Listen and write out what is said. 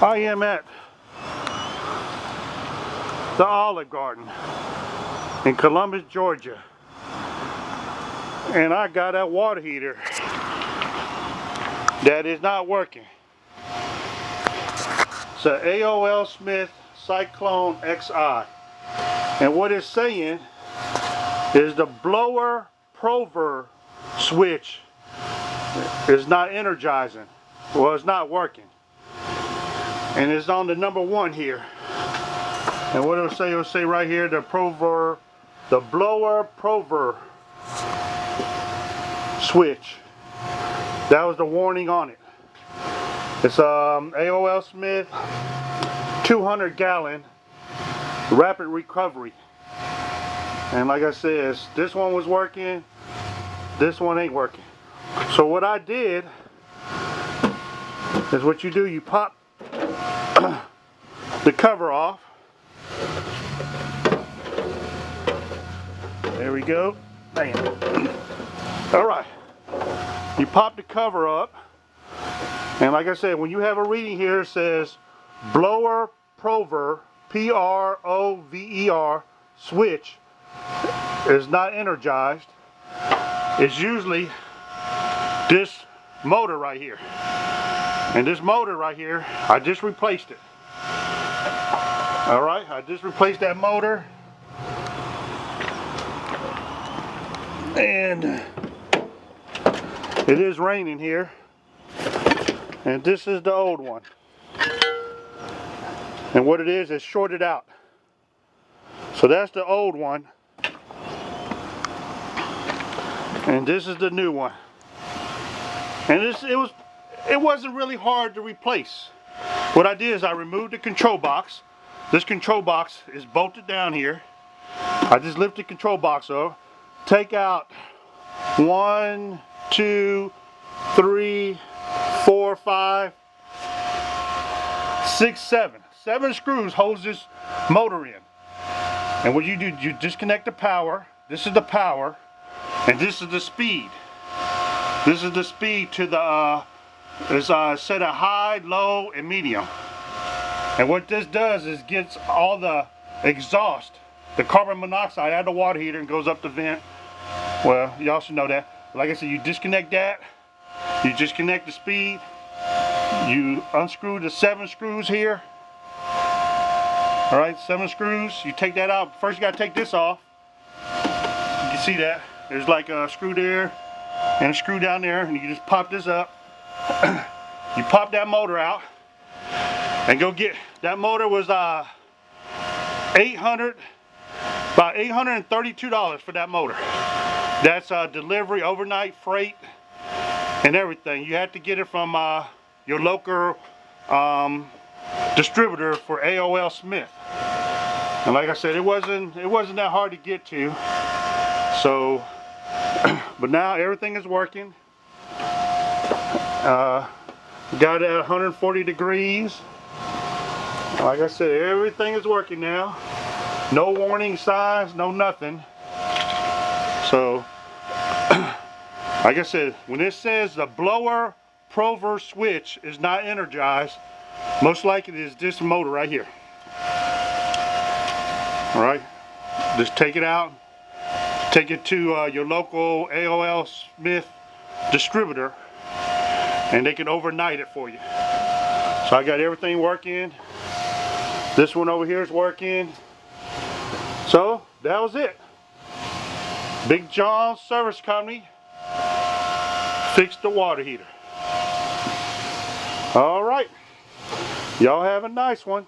I am at the Olive Garden in Columbus, Georgia, and I got a water heater that is not working. It's an AOL Smith Cyclone XI, and what it's saying is the blower prover switch is not energizing. Well, it's not working, and it's on the number 1 here. And what it'll say right here, the blower prover switch. That was the warning on it. It's AOL Smith 200 gallon rapid recovery. And like I said, this one was working, this one ain't working. So what I did is what you do, you pop the cover off. There we go. Bam. Alright. You pop the cover up. And like I said, when you have a reading here, it says blower prover, P-R-O-V-E-R, switch is not energized. It's usually this motor right here. And this motor right here, I just replaced it. Alright, I just replaced that motor. And it is raining here. And this is the old one. And what it is shorted out. So that's the old one. And this is the new one. And it wasn't really hard to replace. What I did is I removed the control box. This control box is bolted down here. I just lift the control box over, take out 1, 2, 3, 4, 5, 6, 7. 7 screws holds this motor in. And what you do, you disconnect the power. This is the power, and this is the speed. This is the speed to the it's set at high, low, and medium. And what this does is gets all the exhaust, the carbon monoxide, out of the water heater and goes up the vent. Well, y'all should know that. Like I said, you disconnect that. You disconnect the speed. You unscrew the 7 screws here. All right, 7 screws. You take that out. First, you got to take this off. You can see that. There's like a screw there and a screw down there, and you just pop this up. You pop that motor out and go get. That motor was about $832 for that motor. That's delivery, overnight freight, and everything. You had to get it from your local distributor for AOL Smith. And like I said, it wasn't that hard to get to. So, but now everything is working. Got it at 140 degrees. Like I said, everything is working now. No warning signs, no nothing. So, like I said, when it says the blower prover switch is not energized, most likely it is this motor right here. Alright, just take it out, take it to your local AOL Smith distributor, and they can overnight it for you. So I got everything working. This one over here is working. So that was it. Big John Service Company fixed the water heater. All right, y'all have a nice one.